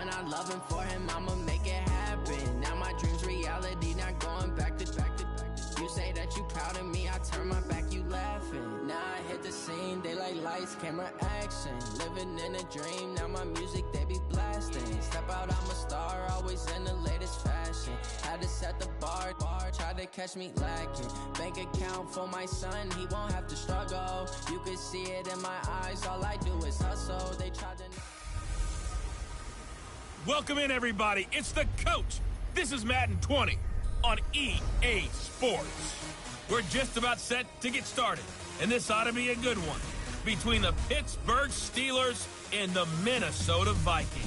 son, I love him for him, I'ma make it happen. Now my dream's reality, not going back to. You say that you proud of me, I turn my back, you laughing. Now I hit the scene, they like lights, camera, action. Living in a dream, now my music, they be blasting. Step out, I'm a star, always in the latest fashion. Had to set the bar, try to catch me lacking. Bank account for my son, he won't have to struggle. You can see it in my eyes, all I do is hustle. They tried to... Welcome in, everybody. It's the coach. This is Madden 20 on EA Sports. We're just about set to get started, and this ought to be a good one between the Pittsburgh Steelers and the Minnesota Vikings.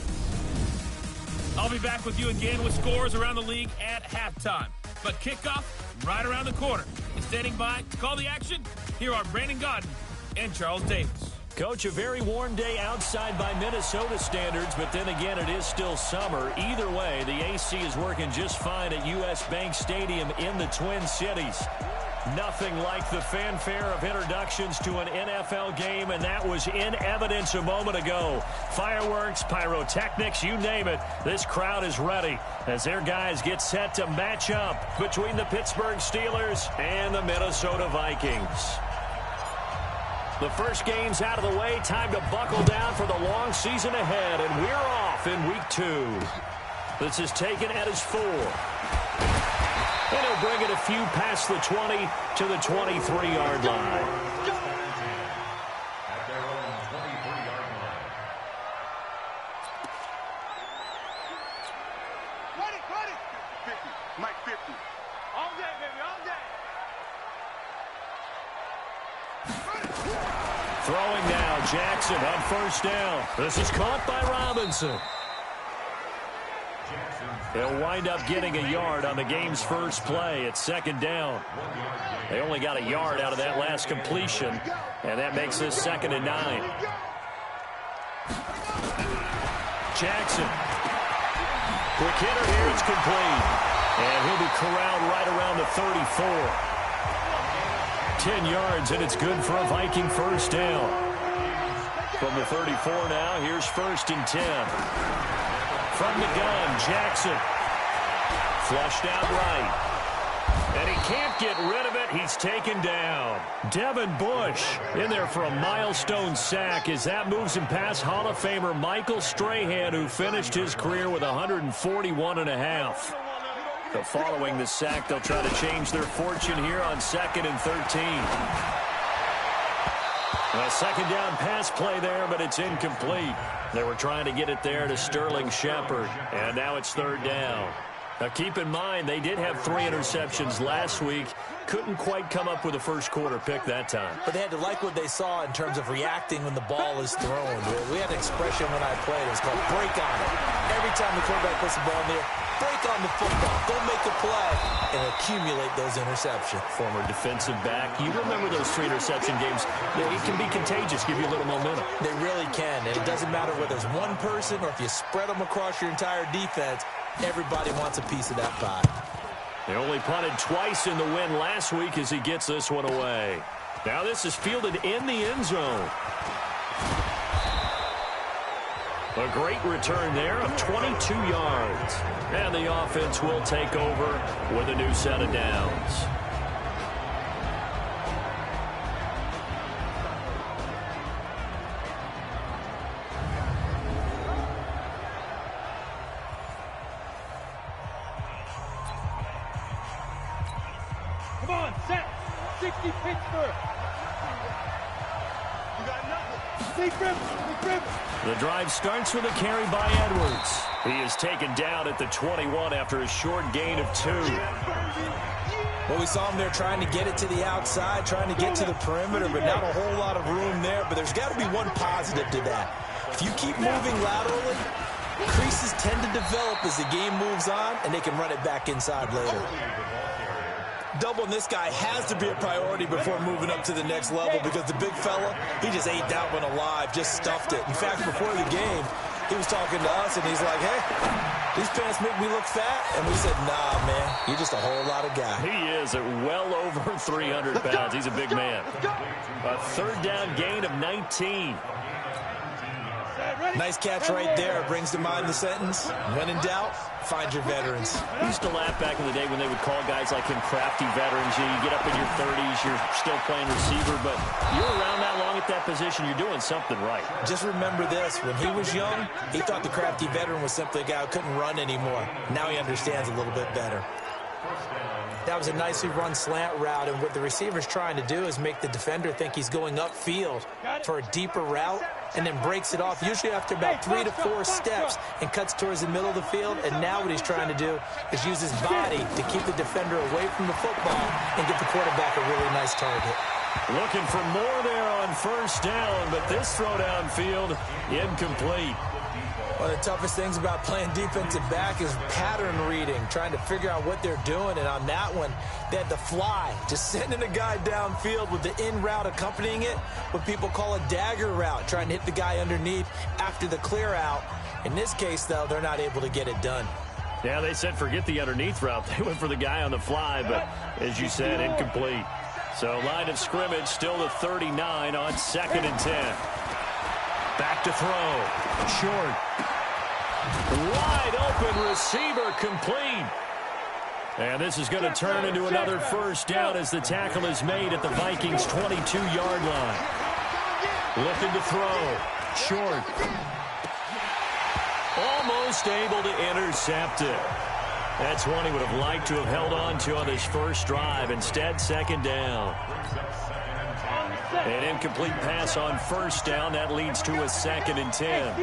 I'll be back with you again with scores around the league at halftime, but kickoff right around the corner. And standing by to call the action, here are Brandon Godden and Charles Davis. Coach, a very warm day outside by Minnesota standards, but then again, it is still summer. Either way, the AC is working just fine at U.S. Bank Stadium in the Twin Cities. Nothing like the fanfare of introductions to an NFL game, and that was in evidence a moment ago. Fireworks, pyrotechnics, you name it. This crowd is ready as their guys get set to match up between the Pittsburgh Steelers and the Minnesota Vikings. The first game's out of the way. Time to buckle down for the long season ahead, and we're off in week 2. This is taken at his 4. And he'll bring it a few past the 20 to the 23-yard line. At their own 23-yard line. Ready, 50. Mike 50. All day, baby, all day. Throwing now, Jackson on first down. This is caught by Robinson. He'll wind up getting a yard on the game's first play. It's second down. They only got a yard out of that last completion, and that makes this 2nd and 9. Jackson. Quick hitter here, it's complete. And he'll be corralled right around the 34. 10 yards, and it's good for a Viking first down. From the 34 now, here's 1st and 10. From the gun, Jackson. Flushed out right. And he can't get rid of it. He's taken down. Devin Bush in there for a milestone sack as that moves him past Hall of Famer Michael Strahan, who finished his career with 141.5. So following the sack, they'll try to change their fortune here on 2nd and 13. A second down pass play there, but it's incomplete. They were trying to get it there to Sterling Shepard, and now it's 3rd down. Now keep in mind, they did have 3 interceptions last week. Couldn't quite come up with a first quarter pick that time. But they had to like what they saw in terms of reacting when the ball is thrown. We had an expression when I played. It's called break on it. Every time the quarterback puts the ball in there, break on the football. Go make a play and accumulate those interceptions. Former defensive back. You remember those 3 interception games. It can be contagious, give you a little momentum. They really can, and it doesn't matter whether it's one person or if you spread them across your entire defense. Everybody wants a piece of that pie. They only punted twice in the win last week as he gets this one away. Now this is fielded in the end zone. A great return there of 22 yards. And the offense will take over with a new set of downs. Come on, set. 60 Pittsburgh. You got nothing. Big rip. The drive starts with a carry by Edwards. He is taken down at the 21 after a short gain of 2. Well, we saw him there trying to get it to the outside, trying to get to the perimeter, but not a whole lot of room there. But there's got to be one positive to that. If you keep moving laterally, creases tend to develop as the game moves on, and they can run it back inside later. Doubling this guy has to be a priority before moving up to the next level because the big fella, he just ate that one alive, just stuffed it. In fact, before the game, he was talking to us, and he's like, hey, these pants make me look fat. And we said, nah, man, you're just a whole lot of guy. He is at well over 300 pounds. He's a big man. A 3rd down gain of 19. Nice catch right there. Brings to mind the sentence, when in doubt, find your veterans. I used to laugh back in the day when they would call guys like him crafty veterans. You get up in your 30s, you're still playing receiver, but you're around that long at that position, you're doing something right. Just remember this. When he was young, he thought the crafty veteran was simply a guy who couldn't run anymore. Now he understands a little bit better. That was a nicely run slant route, and what the receiver's trying to do is make the defender think he's going upfield for a deeper route, and then breaks it off, usually after about 3 to 4 steps, and cuts towards the middle of the field. And now what he's trying to do is use his body to keep the defender away from the football and get the quarterback a really nice target. Looking for more there on first down, but this throw downfield, incomplete. One of the toughest things about playing defensive back is pattern reading, trying to figure out what they're doing. And on that one, they had the fly, just sending a guy downfield with the in route accompanying it, what people call a dagger route, trying to hit the guy underneath after the clear out. In this case, though, they're not able to get it done. Yeah, they said forget the underneath route. They went for the guy on the fly, but as you said, incomplete. So line of scrimmage still to 39 on 2nd and 10. Back to throw. Short. Wide open receiver, complete. And this is going to turn into another first down as the tackle is made at the Vikings' 22-yard line. Looking to throw. Short. Almost able to intercept it. That's one he would have liked to have held on to on his first drive. Instead, 2nd down. An incomplete pass on first down. That leads to a 2nd and 10.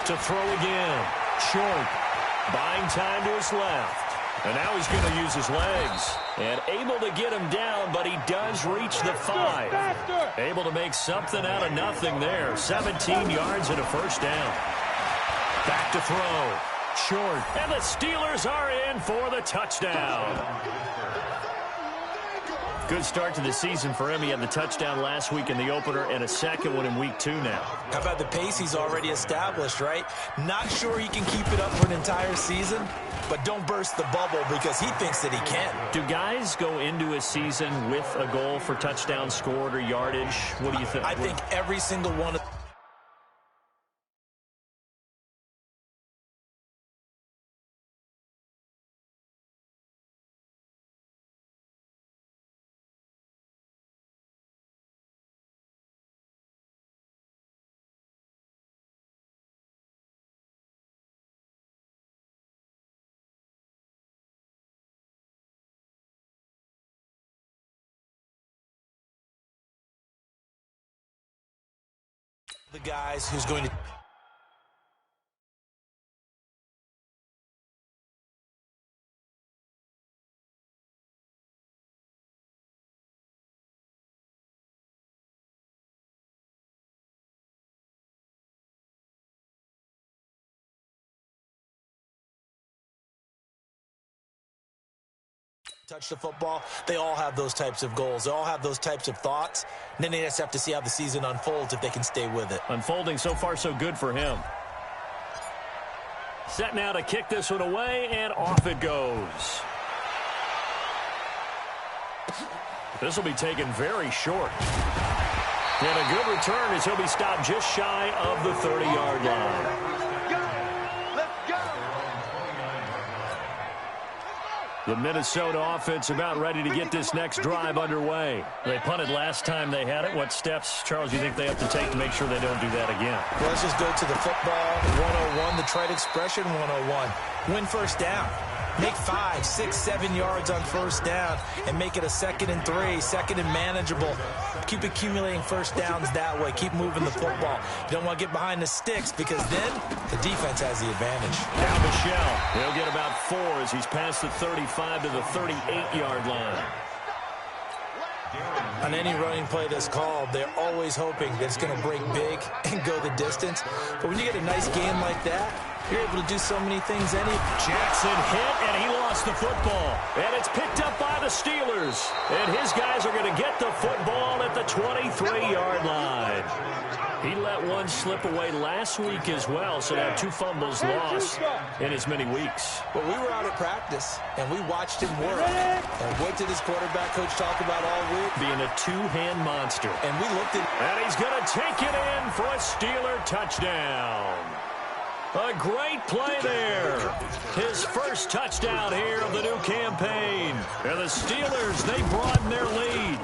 To throw again. Short. Buying time to his left. And now he's going to use his legs. And able to get him down, but he does reach the 5. Able to make something out of nothing there. 17 yards and a first down. Back to throw. Short. And the Steelers are in for the touchdown. Good start to the season for him. He had the touchdown last week in the opener and a second one in week 2 now. How about the pace he's already established, right? Not sure he can keep it up for an entire season, but don't burst the bubble because he thinks that he can. Do guys go into a season with a goal for touchdowns scored or yardage? What do you think? I think every single one of the guys who's going to touch the football. They all have those types of goals. They all have those types of thoughts. And then they just have to see how the season unfolds if they can stay with it. Unfolding so far so good for him. Set now to kick this one away, and off it goes. This will be taken very short. And a good return as he'll be stopped just shy of the 30-yard line. The Minnesota offense about ready to get this next drive underway. They punted last time they had it. What steps, Charles, do you think they have to take to make sure they don't do that again? Well, let's just go to the football 101, the trite expression 101. Win first down. Make 5, 6, 7 yards on first down and make it a 2nd and 3, 2nd and manageable. Keep accumulating first downs that way. Keep moving the football. You don't want to get behind the sticks because then the defense has the advantage. Now Michelle, he'll get about 4 as he's past the 35 to the 38-yard line. On any running play that's called, they're always hoping that it's going to break big and go the distance. But when you get a nice game like that, you're able to do so many things anyway. Jackson hit, and he lost the football. And it's picked up by the Steelers. And his guys are going to get the football at the 23-yard line. He let one slip away last week as well, so now 2 fumbles lost in as many weeks. But we were out at practice, and we watched him work. And what did his quarterback coach talk about all week? Being a 2-hand monster. And we looked at... And he's going to take it in for a Steeler touchdown. A great play there. His first touchdown here of the new campaign. And the Steelers, they broaden their lead.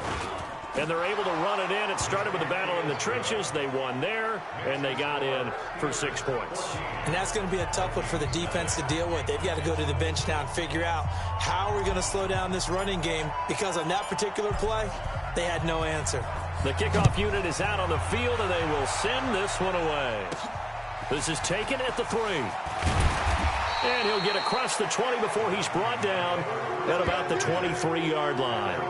And they're able to run it in. It started with a battle in the trenches. They won there, and they got in for 6 points. And that's going to be a tough one for the defense to deal with. They've got to go to the bench now and figure out how are we going to slow down this running game, because on that particular play, they had no answer. The kickoff unit is out on the field, and they will send this one away. This is taken at the 3. And he'll get across the 20 before he's brought down at about the 23-yard line.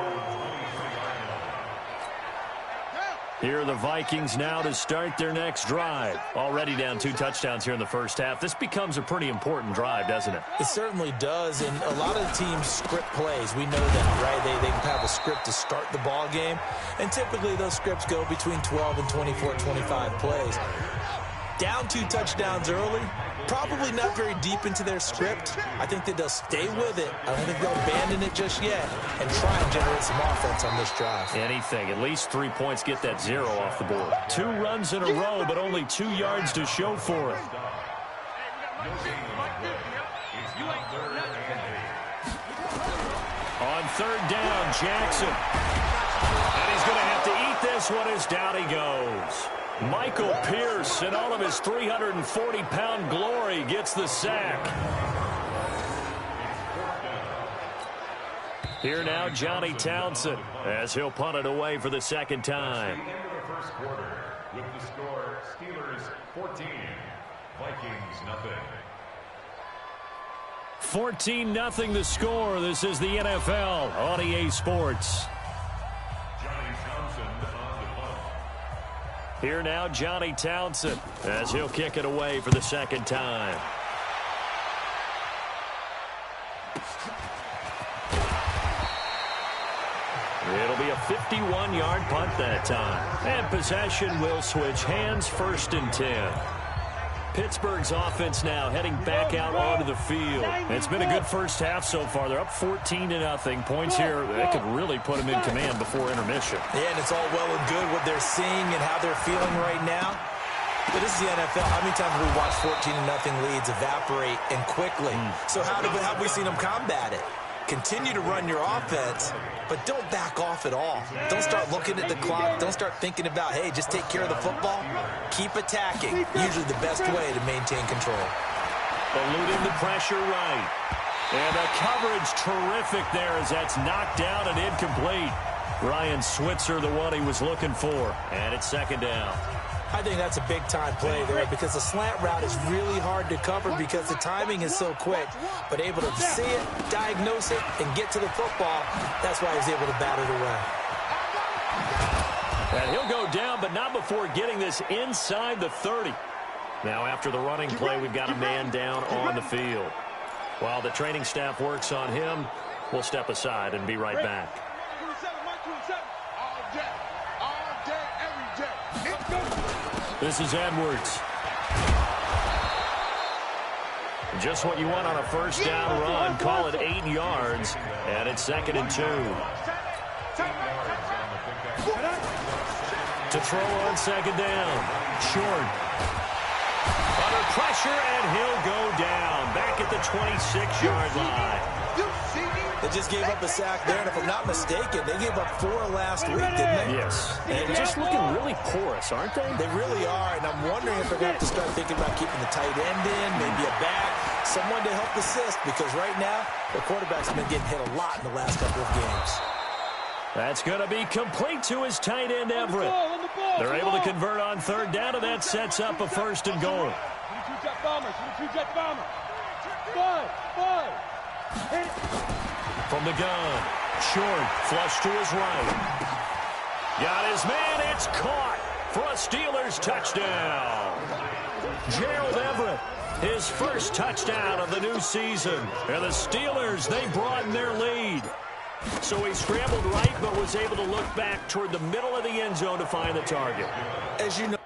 Here are the Vikings now to start their next drive. Already down 2 touchdowns here in the first half. This becomes a pretty important drive, doesn't it? It certainly does, and a lot of the teams script plays. We know that, right? They have a script to start the ball game, and typically those scripts go between 12 and 24, 25 plays. Down 2 touchdowns early, probably not very deep into their script. I think that they'll stay with it. I don't think they'll abandon it just yet and try and generate some offense on this drive. Anything. At least 3 points, get that 0 off the board. 2 runs in a row, but only 2 yards to show for it. On 3rd down, Jackson. And he's going to have to eat this one as down he goes. Michael Pierce, in all of his 340-pound glory, gets the sack. Here now, Johnny Townsend, as he'll punt it away for the 2nd time. First quarter, with the score, Steelers 14, Vikings nothing. 14-0 the score. This is the NFL on EA Sports. Here now, Johnny Townsend, as he'll kick it away for the 2nd time. It'll be a 51-yard punt that time. And possession will switch hands, 1st and 10. Pittsburgh's offense now heading back out onto the field. It's been a good first half so far. They're up 14-0. Points here, they could really put them in command before intermission. Yeah, and it's all well and good what they're seeing and how they're feeling right now. But this is the NFL. How many times have we watched 14-0 leads evaporate and quickly? So how have we seen them combat it? Continue to run your offense, but don't back off at all. Don't start looking at the clock. Don't start thinking about, hey, just take care of the football. Keep attacking. Usually the best way to maintain control. Eluding the pressure right. And the coverage terrific there as that's knocked down and incomplete. Ryan Switzer, the one he was looking for. And it's 2nd down. I think that's a big-time play there because the slant route is really hard to cover because the timing is so quick. But able to see it, diagnose it, and get to the football, that's why he's able to bat it away. And he'll go down, but not before getting this inside the 30. Now after the running play, we've got a man down on the field. While the training staff works on him, we'll step aside and be right back. This is Edwards. Just what you want on a first down run. Call it 8 yards, and it's 2nd and 2. To throw on 2nd down. Short. Under pressure, and he'll go down. Back at the 26-yard line. They just gave up a sack there, and if I'm not mistaken, they gave up 4 last week, didn't they? Yes. And just looking really porous, aren't they? They really are, and I'm wondering if they're going to have to start thinking about keeping the tight end in, maybe a back, someone to help assist, because right now, the quarterback's been getting hit a lot in the last couple of games. That's going to be complete to his tight end, Everett. They're able to convert on 3rd down, and that sets up a 1st and goal. From the gun, short, flush to his right. Got his man, it's caught for a Steelers touchdown. Gerald Everett, his first touchdown of the new season. And the Steelers, they broaden their lead. So he scrambled right, but was able to look back toward the middle of the end zone to find the target. As you know,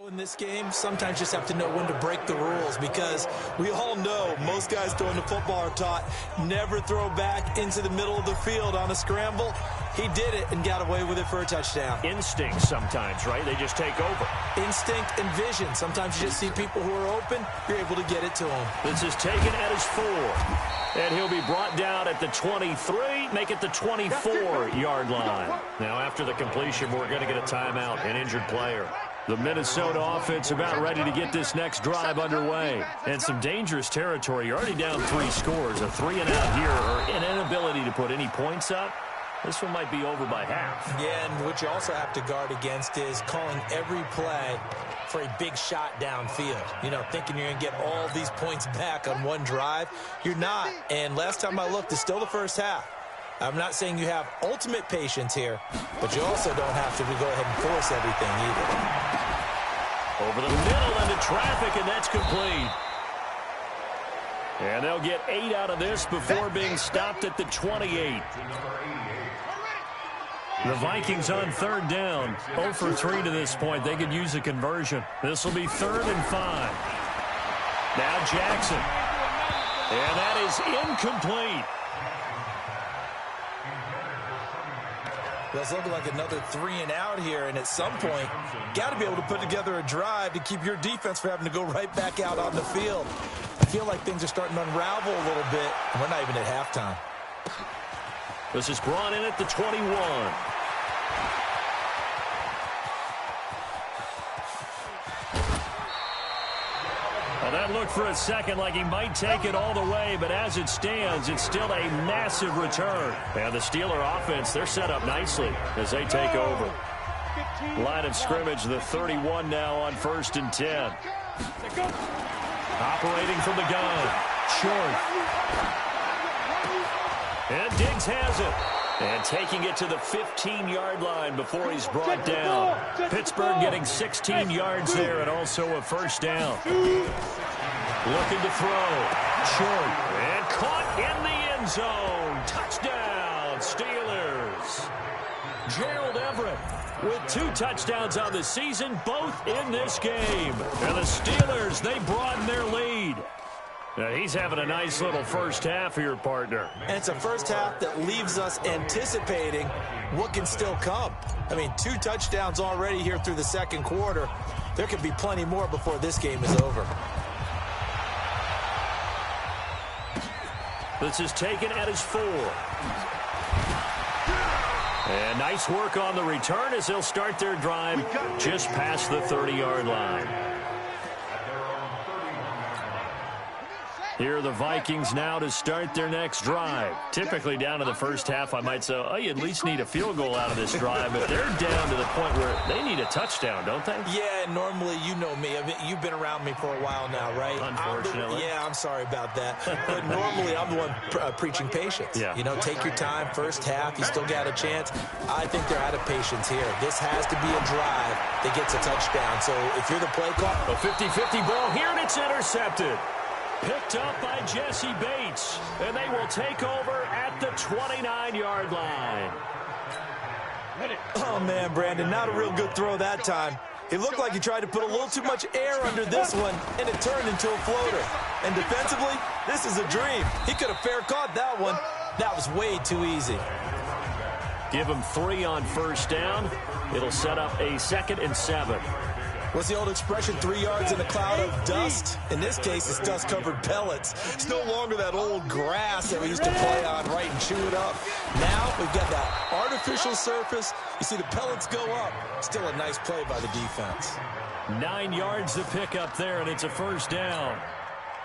In this game, sometimes you just have to know when to break the rules, because we all know most guys throwing the football are taught never throw back into the middle of the field on a scramble. He did it and got away with it for a touchdown. Instinct sometimes, right? They just take over. Instinct and vision. Sometimes you just see people who are open, you're able to get it to them. This is taken at his 4. And he'll be brought down at the 23, make it the 24-yard line. Now, after the completion, we're going to get a timeout, an injured player. The Minnesota offense about ready to get this next drive underway. And some dangerous territory. You're already down 3 scores. A 3-and-out here, or an inability to put any points up. This one might be over by half. Yeah, and what you also have to guard against is calling every play for a big shot downfield. You know, thinking you're going to get all these points back on one drive. You're not. And last time I looked, it's still the first half. I'm not saying you have ultimate patience here, but you also don't have to go ahead and force everything either. Over the middle into traffic, and that's complete. And they'll get 8 out of this before being stopped at the 28. The Vikings on 3rd down. 0 for 3 to this point. They could use a conversion. This will be 3rd and 5. Now Jackson. And that is incomplete. That's looking like another 3-and-out here, and at some point, got to be able to put together a drive to keep your defense from having to go right back out on the field. I feel like things are starting to unravel a little bit, and we're not even at halftime. This is brought in at the 21. Well, that looked for a second like he might take it all the way, but as it stands, it's still a massive return. And the Steeler offense, they're set up nicely as they take over. Line of scrimmage, the 31 now on 1st and 10. Operating from the gun. Short. And Diggs has it. And taking it to the 15-yard line before he's brought down. Pittsburgh getting 16 yards there and also a 1st down. Looking to throw. Short. And caught in the end zone. Touchdown, Steelers. Gerald Everett with 2 touchdowns on the season, both in this game. And the Steelers, they broaden their lead. Now, he's having a nice little first half here, partner. And it's a first half that leaves us anticipating what can still come. I mean, 2 touchdowns already here through the second quarter. There could be plenty more before this game is over. This is taken at his 4. And nice work on the return as they'll start their drive just past the 30-yard line. Here are the Vikings now to start their next drive. Typically down to the first half, I might say, oh, you at least need a field goal out of this drive. But they're down to the point where they need a touchdown, don't they? Yeah, normally, you know me. I mean, you've been around me for a while now, right? Unfortunately. I'm sorry about that. But normally, I'm the one preaching patience. Yeah. You know, take your time. First half, you still got a chance. I think they're out of patience here. This has to be a drive that gets a touchdown. So if you're the play call. A 50-50 ball here, and it's intercepted. Picked up by Jesse Bates, and they will take over at the 29-yard line. Oh, man, Brandon, not a real good throw that time. It looked like he tried to put a little too much air under this one, and it turned into a floater. And defensively, this is a dream. He could have fair caught that one. That was way too easy. Give him 3 on 1st down. It'll set up a 2nd and 7. What's the old expression, 3 yards in a cloud of dust? In this case, it's dust-covered pellets. It's no longer that old grass that we used to play on, right, and chew it up. Now we've got that artificial surface. You see the pellets go up. Still a nice play by the defense. 9 yards to pick up there, and it's a 1st down.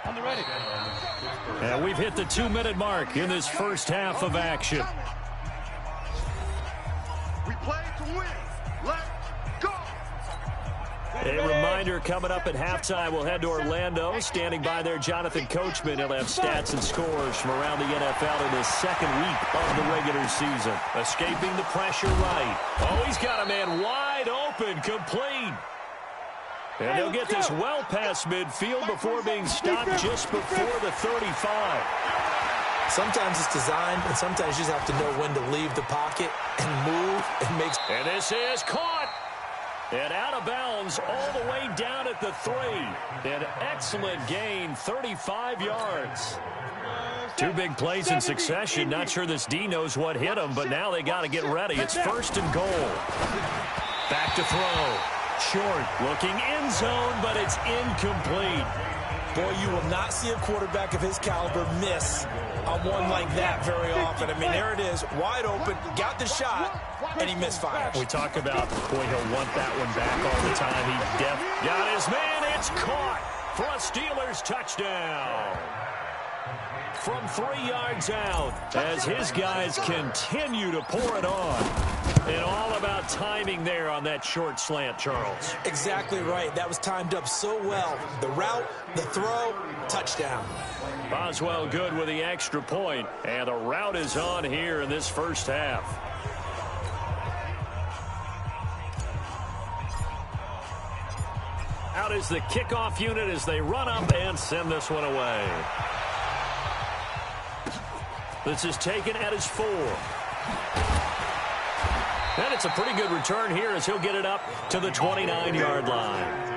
On the ready. And we've hit the 2-minute mark in this first half of action. We play to win. Let's go. A reminder coming up at halftime, we'll head to Orlando. Standing by there, Jonathan Coachman. He'll have stats and scores from around the NFL in the second week of the regular season. Escaping the pressure right. Oh, he's got a man wide open, complete. And they'll get this well past midfield before being stopped just before the 35. Sometimes it's designed, and sometimes you just have to know when to leave the pocket and move and make. And this is caught. And out of bounds all the way down at the 3. An excellent gain, 35 yards. 2 big plays in succession. Not sure this D knows what hit him, but now they got to get ready. It's 1st and goal. Back to throw. Short, looking end zone, but it's incomplete. Boy, you will not see a quarterback of his caliber miss on one like that very often. I mean, there it is, wide open, got the shot, and he misfires. We talk about, boy, he'll want that one back all the time. He got his man. It's caught for a Steelers touchdown. From 3 yards out, as his guys continue to pour it on. And all about timing there on that short slant, Charles. Exactly right. That was timed up so well. The route, the throw, touchdown. Boswell good with the extra point, and the route is on here in this first half. Out is the kickoff unit as they run up and send this one away. This is taken at his 4. And it's a pretty good return here as he'll get it up to the 29-yard line.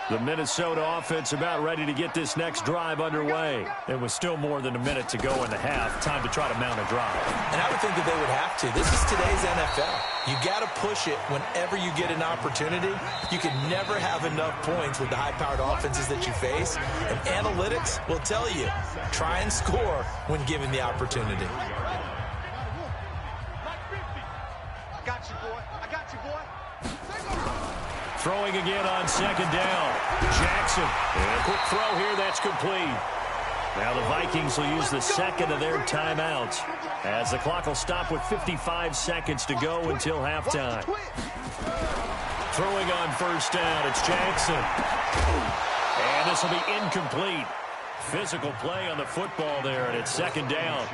The Minnesota offense about ready to get this next drive underway. It was still more than a minute to go in the half. Time to try to mount a drive. And I would think that they would have to. This is today's NFL. You got to push it whenever you get an opportunity. You can never have enough points with the high-powered offenses that you face. And analytics will tell you, try and score when given the opportunity. I got you, boy. I got you, boy. Throwing again on 2nd down. Jackson. And a quick throw here. That's complete. Now the Vikings will use the 2nd of their timeouts as the clock will stop with 55 seconds to go until halftime. Throwing on 1st down. It's Jackson. And this will be incomplete. Physical play on the football there, and it's 2nd down.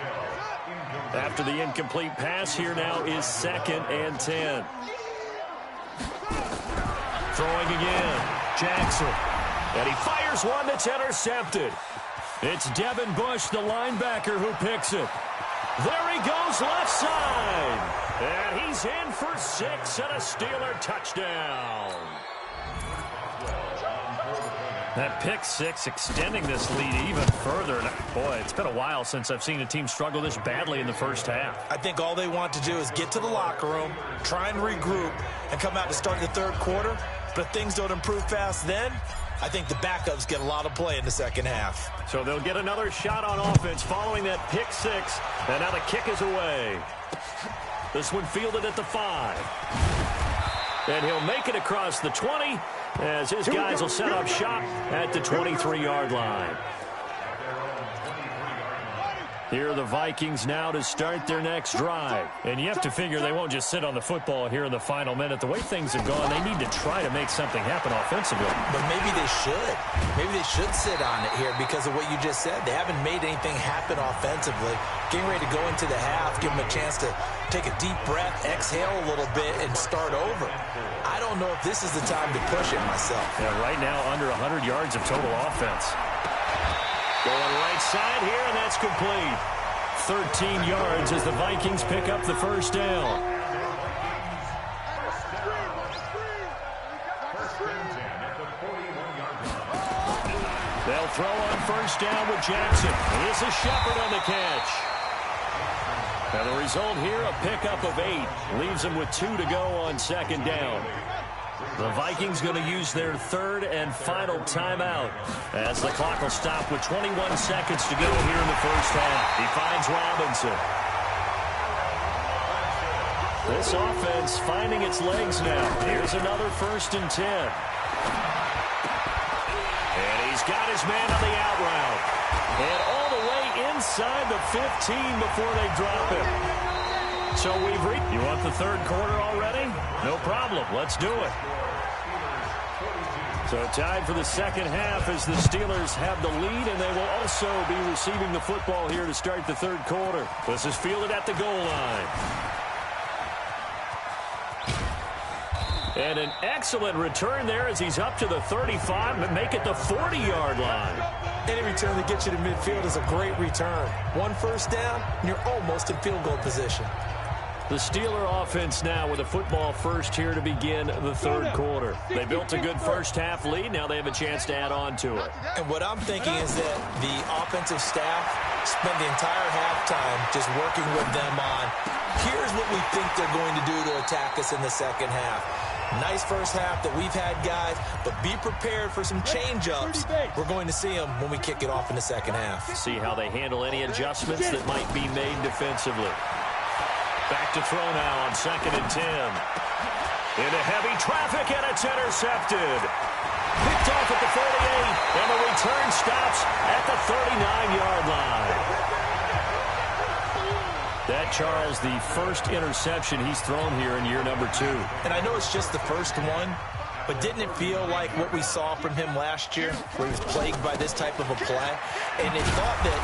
After the incomplete pass, here now is 2nd and 10. Throwing again, Jackson. And he fires one that's intercepted. It's Devin Bush, the linebacker, who picks it. There he goes, left side. And he's in for 6 and a Steeler touchdown. That pick 6 extending this lead even further. And boy, it's been a while since I've seen a team struggle this badly in the first half. I think all they want to do is get to the locker room, try and regroup, and come out to start the 3rd quarter. But if things don't improve fast then, I think the backups get a lot of play in the 2nd half. So they'll get another shot on offense following that pick 6. And now the kick is away. This one fielded at the 5. And he'll make it across the 20 as his guys will set up shop at the 23-yard line. Here are the Vikings now to start their next drive. And you have to figure they won't just sit on the football here in the final minute. The way things have gone, they need to try to make something happen offensively. But maybe they should. Maybe they should sit on it here because of what you just said. They haven't made anything happen offensively. Getting ready to go into the half, give them a chance to take a deep breath, exhale a little bit, and start over. I don't know if this is the time to push it myself. Yeah, right now under 100 yards of total offense. Going right side here, and that's complete. 13 yards as the Vikings pick up the 1st down. They'll throw on 1st down with Jackson. This is Shepard on the catch. And the result here, a pickup of 8. Leaves them with 2 to go on 2nd down. The Vikings going to use their 3rd and final timeout as the clock will stop with 21 seconds to go here in the first half. He finds Robinson. This offense finding its legs now. Here's another 1st and 10. And he's got his man on the out route. And all the way inside the 15 before they drop him. So we've reached. You want the 3rd quarter already? No problem. Let's do it. So tied for the 2nd half as the Steelers have the lead, and they will also be receiving the football here to start the 3rd quarter. This is fielded at the goal line. And an excellent return there as he's up to the 35 and make it the 40-yard line. Any return that gets you to midfield is a great return. 1 first down, and you're almost in field goal position. The Steeler offense now with a football first here to begin the third quarter. They built a good first-half lead. Now they have a chance to add on to it. And what I'm thinking is that the offensive staff spent the entire halftime just working with them on, here's what we think they're going to do to attack us in the second half. Nice first half that we've had, guys, but be prepared for some change-ups. We're going to see them when we kick it off in the second half. See how they handle any adjustments that might be made defensively. Back to throw now on 2nd and 10. Into heavy traffic, and it's intercepted. Picked off at the 48, and the return stops at the 39-yard line. That, Charles, the first interception he's thrown here in year number 2. And I know it's just the first one, but didn't it feel like what we saw from him last year, where he was plagued by this type of a play? And it thought that,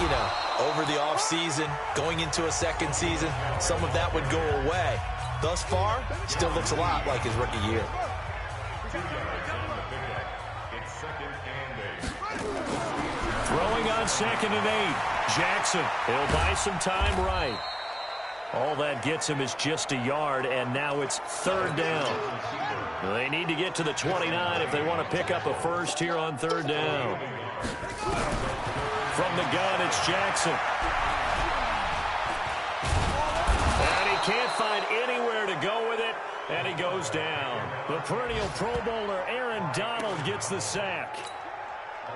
over the offseason, going into a second season, some of that would go away. Thus far, still looks a lot like his rookie year. Throwing on 2nd and 8. Jackson, he'll buy some time right. All that gets him is just a yard, and now it's 3rd down. They need to get to the 29 if they want to pick up a first here on 3rd down. From the gun, it's Jackson. And he can't find anywhere to go with it, and he goes down. The perennial Pro Bowler Aaron Donald gets the sack.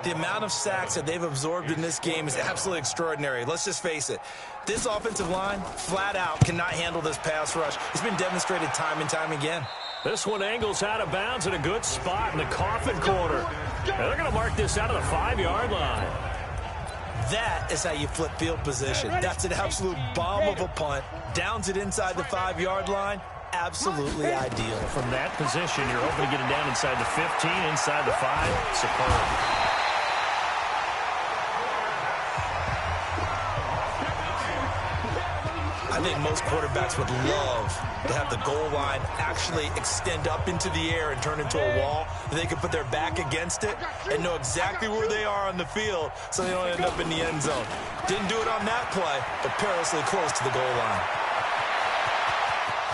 The amount of sacks that they've absorbed in this game is absolutely extraordinary. Let's just face it. This offensive line, flat out, cannot handle this pass rush. It's been demonstrated time and time again. This one angles out of bounds in a good spot in the coffin corner. And they're going to mark this out of the 5-yard line. That is how you flip field position. That's an absolute bomb of a punt. Downs it inside the 5-yard line. Absolutely ideal. From that position, you're hoping to get it down inside the 15, inside the 5. Superb. I think most quarterbacks would love to have the goal line actually extend up into the air and turn into a wall. They could put their back against it and know exactly where they are on the field so they don't end up in the end zone. Didn't do it on that play, but perilously close to the goal line.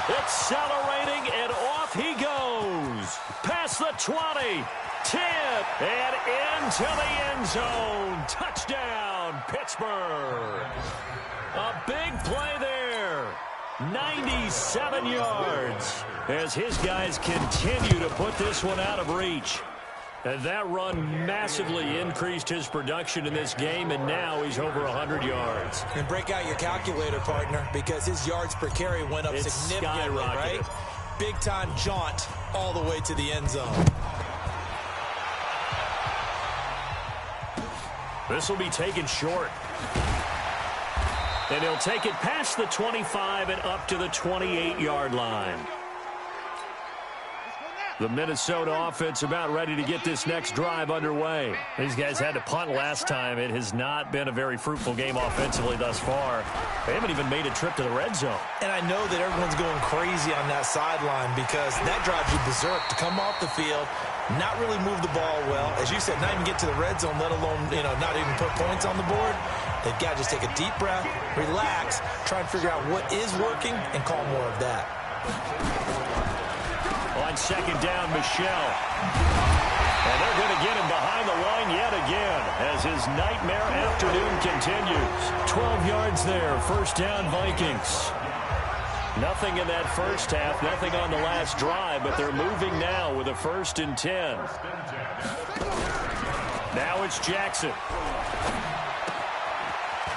Accelerating, and off he goes. Past the 20, 10, and into the end zone. Touchdown, Pittsburgh. A big play there. 97 yards as his guys continue to put this one out of reach. And that run massively increased his production in this game, and now he's over 100 yards. And break out your calculator, partner, because his yards per carry went up significantly, right? Big-time jaunt all the way to the end zone. This will be taken short. And he'll take it past the 25 and up to the 28-yard line. The Minnesota offense about ready to get this next drive underway. These guys had to punt last time. It has not been a very fruitful game offensively thus far. They haven't even made a trip to the red zone. And I know that everyone's going crazy on that sideline because that drives you berserk to come off the field, not really move the ball well. As you said, not even get to the red zone, let alone, not even put points on the board. They've got to just take a deep breath, relax, try and figure out what is working, and call more of that. On 2nd down, Michel. And they're going to get him behind the line yet again as his nightmare afternoon continues. 12 yards there, 1st down, Vikings. Nothing in that first half, nothing on the last drive, but they're moving now with a 1st and 10. Now it's Jackson.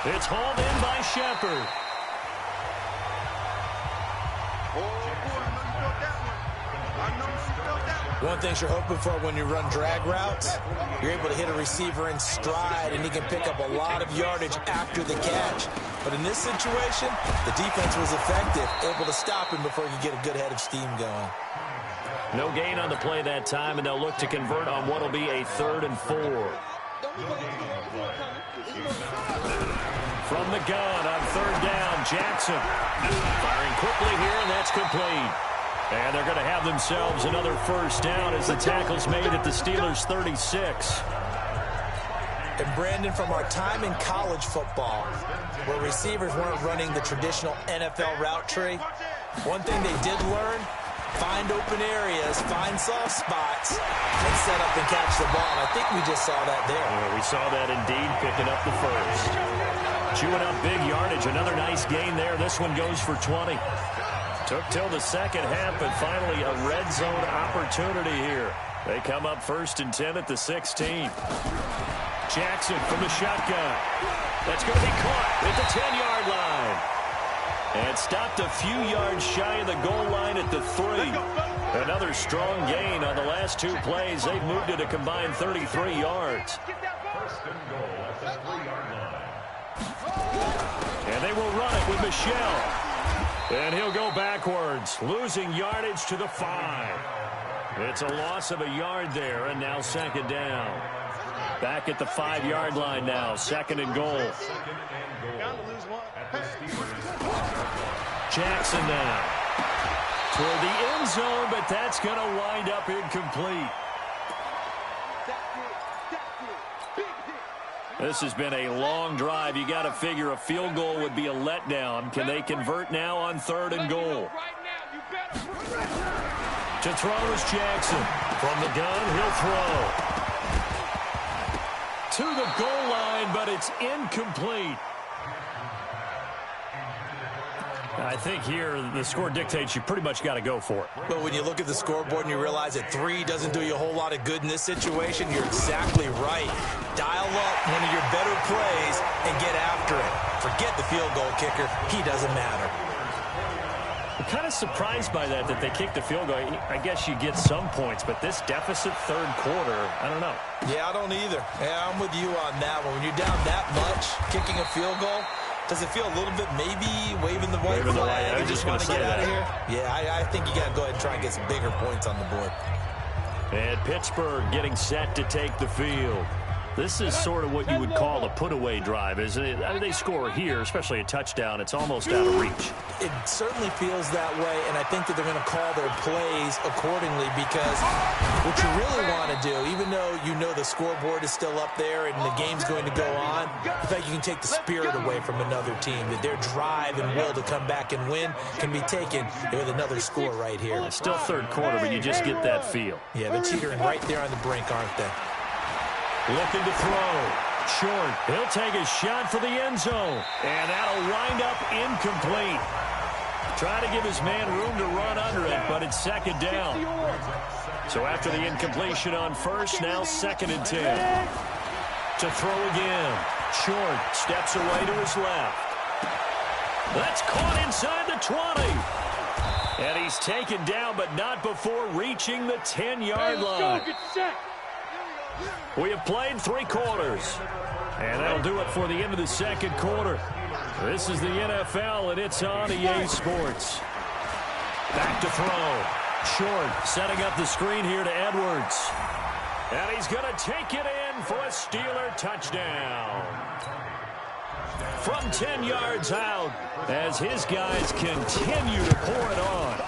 It's hauled in by Shepard. One thing you're hoping for when you run drag routes, you're able to hit a receiver in stride, and he can pick up a lot of yardage after the catch. But in this situation, the defense was effective, able to stop him before he could get a good head of steam going. No gain on the play that time, and they'll look to convert on what will be a 3rd and 4. From the gun on 3rd down, Jackson. Firing quickly here, and that's complete. And they're going to have themselves another 1st down as the tackle's made at the Steelers' 36. And Brandon, from our time in college football, where receivers weren't running the traditional NFL route tree, One thing they did learn, find open areas, find soft spots, and set up and catch the ball. And I think we just saw that there. Yeah, we saw that indeed, picking up the first. Chewing up big yardage. Another nice gain there. This one goes for 20. Took till the second half, but finally a red zone opportunity here. They come up 1st and 10 at the 16. Jackson from the shotgun. That's going to be caught at the 10-yard line. And stopped a few yards shy of the goal line at the 3. Another strong gain on the last 2 plays. They've moved it a combined 33 yards. First and goal at the 3-yard line. And they will run it with Michel. And he'll go backwards, losing yardage to the 5. It's a loss of a yard there, and now 2nd down. Back at the 5-yard line now, 2nd and goal. Jackson now toward the end zone, but that's going to wind up incomplete. This has been a long drive. You got to figure a field goal would be a letdown. Can they convert now on 3rd and goal? To throw is Jackson. From the gun, he'll throw. To the goal line, but it's incomplete. I think here the score dictates you pretty much got to go for it. But when you look at the scoreboard and you realize that 3 doesn't do you a whole lot of good in this situation, you're exactly right. Dial up one of your better plays and get after it. Forget the field goal kicker. He doesn't matter. I'm kind of surprised by that they kicked the field goal. I guess you get some points, but this deficit 3rd quarter, I don't know. Yeah, I don't either. Yeah, I'm with you on that one. When you're down that much, kicking a field goal, does it feel a little bit maybe waving the white flag? I You just want to get out of here? Yeah, I think you got to go ahead and try and get some bigger points on the board. And Pittsburgh getting set to take the field. This is sort of what you would call a put-away drive, isn't it? I mean, they score here, especially a touchdown. It's almost out of reach. It certainly feels that way, and I think that they're going to call their plays accordingly because what you really want to do, even though you know the scoreboard is still up there and the game's going to go on, the fact you can take the spirit away from another team, that their drive and will to come back and win can be taken with another score right here. It's still 3rd quarter, but you just get that feel. Yeah, they're teetering right there on the brink, aren't they? Looking to throw. Short. He'll take a shot for the end zone. And that'll wind up incomplete. Trying to give his man room to run under it, but it's 2nd down. So after the incompletion on 1st, now 2nd and 10. To throw again. Short steps away to his left. That's caught inside the 20. And he's taken down, but not before reaching the 10-yard line. We have played 3 quarters. And that'll do it for the end of the 2nd quarter. This is the NFL, and it's on EA Sports. Back to throw. Short setting up the screen here to Edwards. And he's going to take it in for a Steeler touchdown. From 10 yards out as his guys continue to pour it on.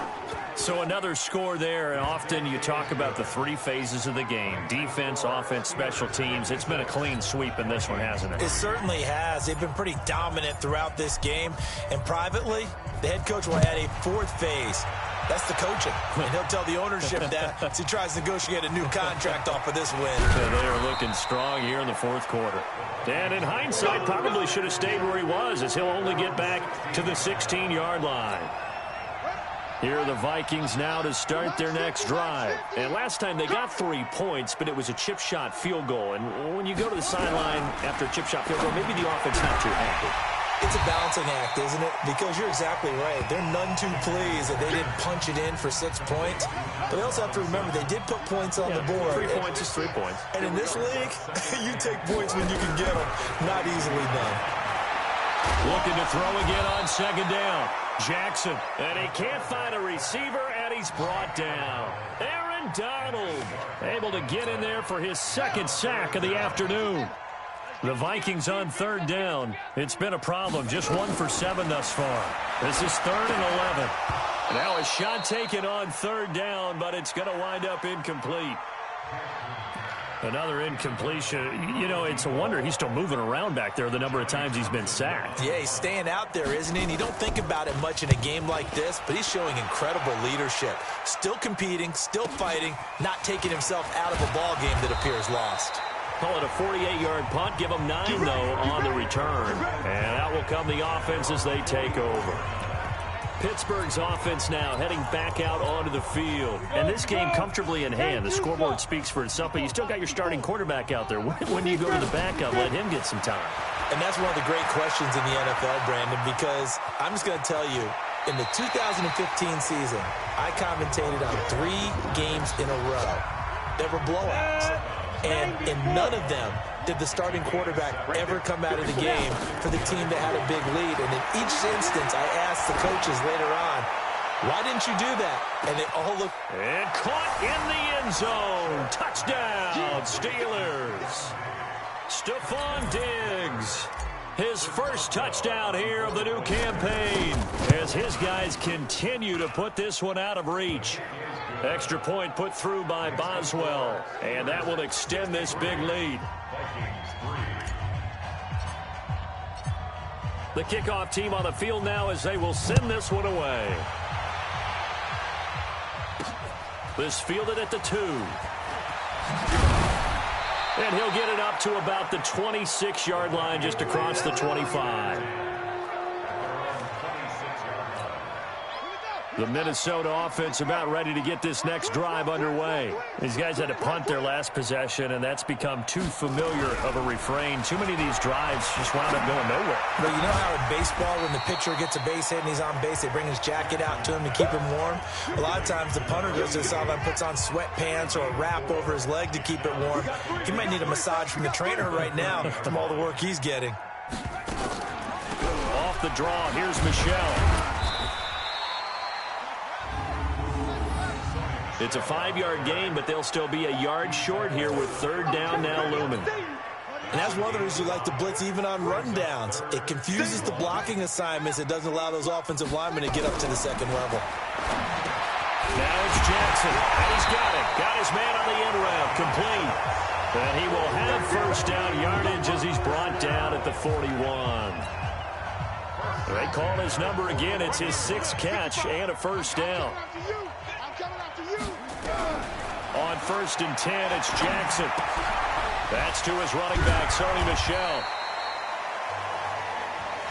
So another score there, and often you talk about the 3 phases of the game. Defense, offense, special teams. It's been a clean sweep in this one, hasn't it? It certainly has. They've been pretty dominant throughout this game. And privately, the head coach will add a 4th phase. That's the coaching. And he'll tell the ownership that as he tries to negotiate a new contract off of this win. So they are looking strong here in the 4th quarter. And in hindsight, probably should have stayed where he was, as he'll only get back to the 16-yard line. Here are the Vikings now to start their next drive. And last time they got 3 points, but it was a chip shot field goal. And when you go to the sideline after a chip shot field goal, maybe the offense not too happy. It's a balancing act, isn't it? Because you're exactly right. They're none too pleased that they didn't punch it in for 6 points. But they also have to remember they did put points on the board. 3 points is 3 points. And in this league, you take points when you can get them. Not easily done. Looking to throw again on 2nd down. Jackson. And he can't find a receiver, and he's brought down. Aaron Donald able to get in there for his 2nd sack of the afternoon. The Vikings on 3rd down. It's been a problem. Just 1 for 7 thus far. This is 3rd and 11. Now a shot taken on 3rd down, but it's going to wind up incomplete. Another incompletion. You know, it's a wonder he's still moving around back there the number of times he's been sacked. Yeah, he's staying out there, isn't he? And you don't think about it much in a game like this, but he's showing incredible leadership. Still competing, still fighting, not taking himself out of a ball game that appears lost. Call it a 48-yard punt. Give them 9, though, on the return. And out will come the offense as they take over. Pittsburgh's offense now heading back out onto the field. And this game comfortably in hand. The scoreboard speaks for itself, but you still got your starting quarterback out there. When do you go to the backup? Let him get some time. And that's one of the great questions in the NFL, Brandon, because I'm just going to tell you, in the 2015 season, I commentated on 3 games in a row. There were blowouts. And in none of them did the starting quarterback ever come out of the game for the team that had a big lead. And in each instance, I asked the coaches later on, why didn't you do that? And they all looked. And caught in the end zone. Touchdown, Steelers. Stephon Diggs. His first touchdown here of the new campaign as his guys continue to put this one out of reach. Extra point put through by Boswell, and that will extend this big lead. The kickoff team on the field now as they will send this one away. This fielded at the 2. And he'll get it up to about the 26-yard line just across the 25. The Minnesota offense about ready to get this next drive underway. These guys had to punt their last possession, and that's become too familiar of a refrain. Too many of these drives just wound up going nowhere. But you know how in baseball, when the pitcher gets a base hit and he's on base, they bring his jacket out to him to keep him warm? A lot of times the punter goes to the sideline, puts on sweatpants or a wrap over his leg to keep it warm. He might need a massage from the trainer right now from all the work he's getting. Off the draw, here's Michelle. It's a 5-yard gain, but they'll still be a yard short here with 3rd down now looming. And that's one of the reasons you like to blitz even on run downs. It confuses the blocking assignments. It doesn't allow those offensive linemen to get up to the second level. Now it's Jackson, and he's got it. Got his man on the end route, complete. And he will have first down yardage as he's brought down at the 41. They call his number again. It's his 6th catch and a first down. On 1st and 10, it's Jackson. That's to his running back, Sony Michel.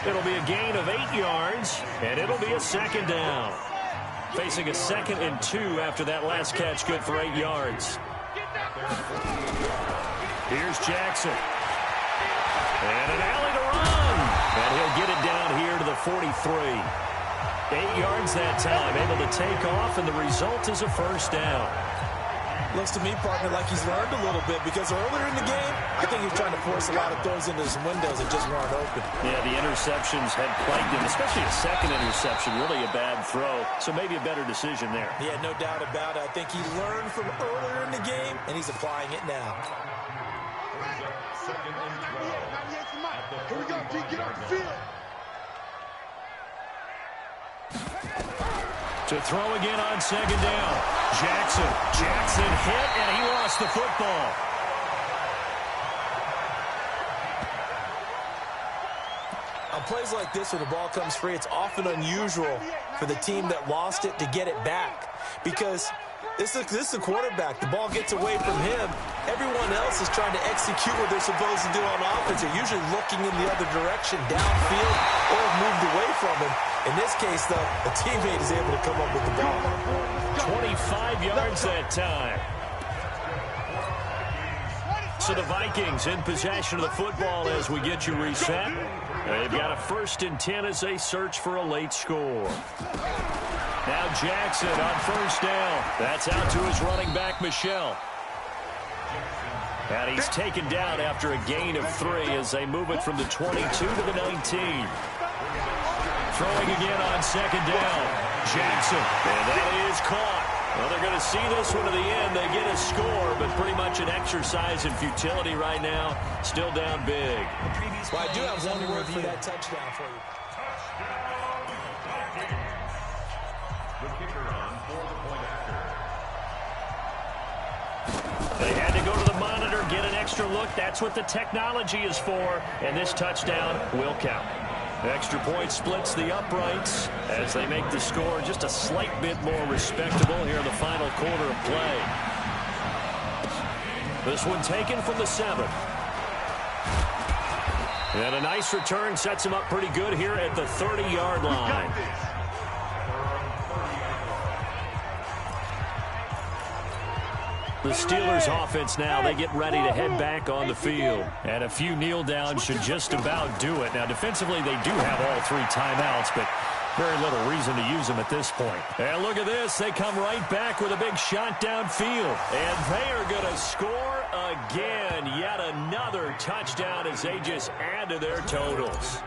It'll be a gain of 8 yards, and it'll be a 2nd down. Facing a 2nd and 2 after that last catch, good for 8 yards. Here's Jackson. And an alley to run. And he'll get it down here to the 43. 8 yards that time, able to take off, and the result is a first down. Looks to me, partner, like he's learned a little bit because earlier in the game, I think he was trying to force a lot of throws into some windows that just weren't open. Yeah, the interceptions had plagued him, especially a 2nd interception, really a bad throw. So maybe a better decision there. Yeah, no doubt about it. I think he learned from earlier in the game, and he's applying it now. Here we go, G, get off the field. To throw again on 2nd down. Jackson hit, and he lost the football. On plays like this where the ball comes free, it's often unusual for the team that lost it to get it back because this is the quarterback. The ball gets away from him. Everyone else is trying to execute what they're supposed to do on offense. They're usually looking in the other direction, downfield, or moved away from him. In this case, though, a teammate is able to come up with the ball. 25 yards that time. So the Vikings in possession of the football as we get you reset. They've got a 1st and 10 as they search for a late score. Now Jackson on 1st down. That's out to his running back, Michel. And he's taken down after a gain of 3 as they move it from the 22 to the 19. Throwing again on 2nd down. Jackson, and that is caught. Well, they're going to see this one to the end. They get a score, but pretty much an exercise in futility right now. Still down big. Well, I do have one word for that touchdown for you. The kicker on for the point after. They had to go to the monitor, get an extra look. That's what the technology is for, and this touchdown will count. Extra point splits the uprights as they make the score just a slight bit more respectable here in the final quarter of play. This one taken from the 7. And a nice return sets him up pretty good here at the 30-yard line. The Steelers offense now, they get ready to head back on the field. And a few kneel downs should just about do it. Now, defensively, they do have all 3 timeouts, but very little reason to use them at this point. And look at this. They come right back with a big shot downfield. And they are going to score again. Yet another touchdown as they just add to their totals.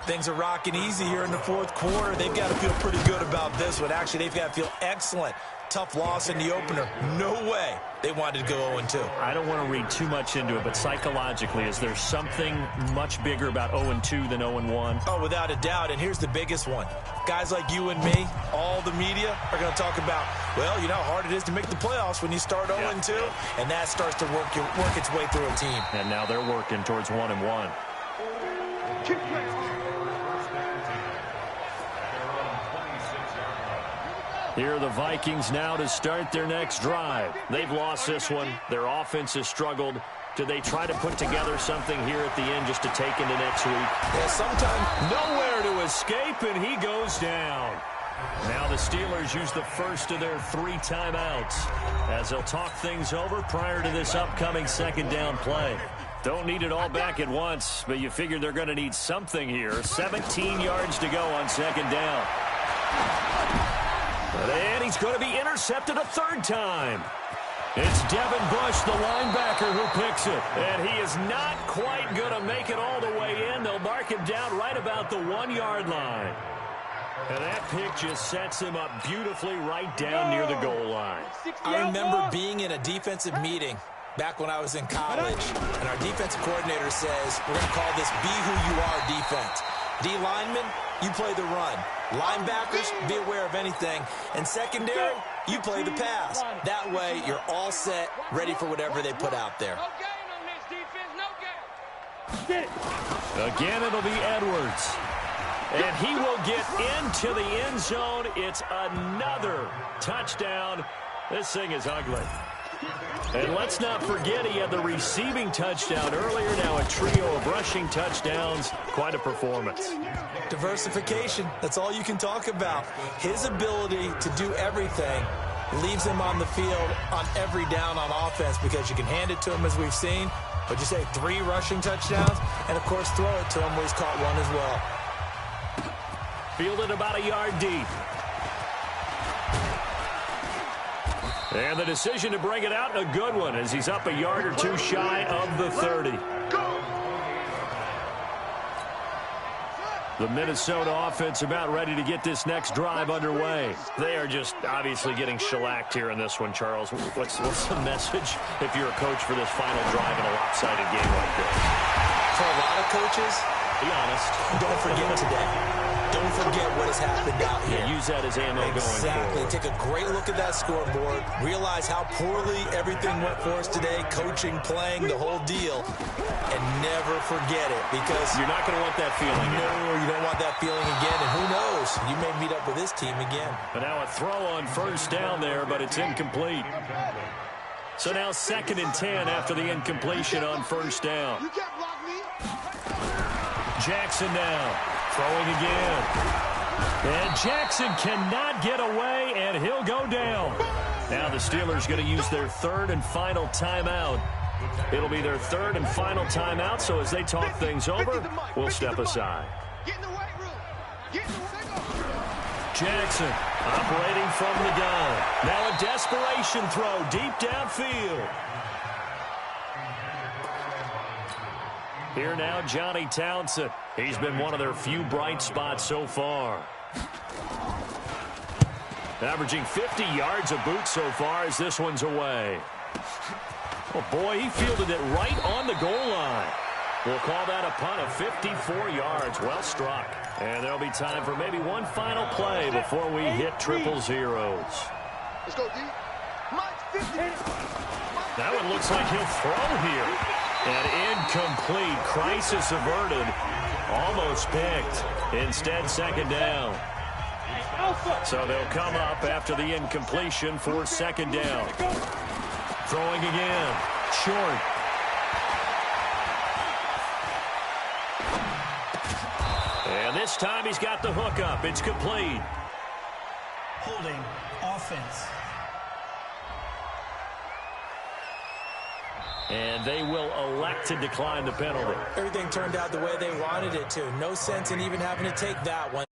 Things are rocking easy here in the 4th quarter. They've got to feel pretty good about this one. Actually, they've got to feel excellent. Tough loss in the opener. No way they wanted to go 0-2. I don't want to read too much into it, but psychologically, is there something much bigger about 0-2 than 0-1? Oh, without a doubt, and here's the biggest one. Guys like you and me, all the media, are going to talk about, well, you know how hard it is to make the playoffs when you start 0-2, and that starts to work its way through a team. And now they're working towards 1-1. Here are the Vikings now to start their next drive. They've lost this one. Their offense has struggled. Do they try to put together something here at the end just to take into next week? Yeah, sometimes nowhere to escape, and he goes down. Now the Steelers use the first of their 3 timeouts as they'll talk things over prior to this upcoming 2nd down play. Don't need it all back at once, but you figure they're going to need something here. 17 yards to go on 2nd down. And he's going to be intercepted a 3rd time. It's Devin Bush, the linebacker, who picks it. And he is not quite going to make it all the way in. They'll mark him down right about the 1-yard line. And that pick just sets him up beautifully right down near the goal line. I remember being in a defensive meeting back when I was in college, and our defensive coordinator says, we're going to call this be who you are defense. D lineman, you play the run. Linebackers, be aware of anything. And secondary, you play the pass. That way, you're all set, ready for whatever they put out there. Again, it'll be Edwards. And he will get into the end zone. It's another touchdown. This thing is ugly. And let's not forget he had the receiving touchdown earlier. Now a trio of rushing touchdowns. Quite a performance. Diversification. That's all you can talk about. His ability to do everything leaves him on the field on every down on offense because you can hand it to him as we've seen. But you say 3 rushing touchdowns and, of course, throw it to him where he's caught 1 as well. Fielded about a yard deep. And the decision to bring it out, a good one, as he's up a yard or 2 shy of the 30. The Minnesota offense about ready to get this next drive underway. They are just obviously getting shellacked here in this one, Charles. What's the message if you're a coach for this final drive in a lopsided game like this? For a lot of coaches, be honest, don't forget today. Don't forget what has happened out here. Yeah, use that as ammo going forward. Exactly. Take a great look at that scoreboard. Realize how poorly everything went for us today. Coaching, playing, the whole deal. And never forget it because you're not going to want that feeling. No, you don't want that feeling again. And who knows? You may meet up with this team again. But now a throw on 1st down there, but it's incomplete. So now 2nd and 10 after the incompletion on 1st down. Jackson now. Throwing again. And Jackson cannot get away, and he'll go down. Now the Steelers going to use their 3rd and final timeout. It'll be their 3rd and final timeout, so as they talk things over, we'll step aside. Jackson operating from the gun. Now a desperation throw deep downfield. Here now, Johnny Townsend. He's been one of their few bright spots so far. Averaging 50 yards a boot so far as this one's away. Oh, boy, he fielded it right on the goal line. We'll call that a punt of 54 yards. Well struck. And there'll be time for maybe one final play before we hit triple zeros. Let's go, D. Mike 50. That one looks like he'll throw here. And incomplete. Crisis averted. Almost picked. Instead, second down. So they'll come up after the incompletion for second down. Throwing again. Short. And this time he's got the hook up. It's complete. Holding offense. And they will elect to decline the penalty. Everything turned out the way they wanted it to. No sense in even having to take that one.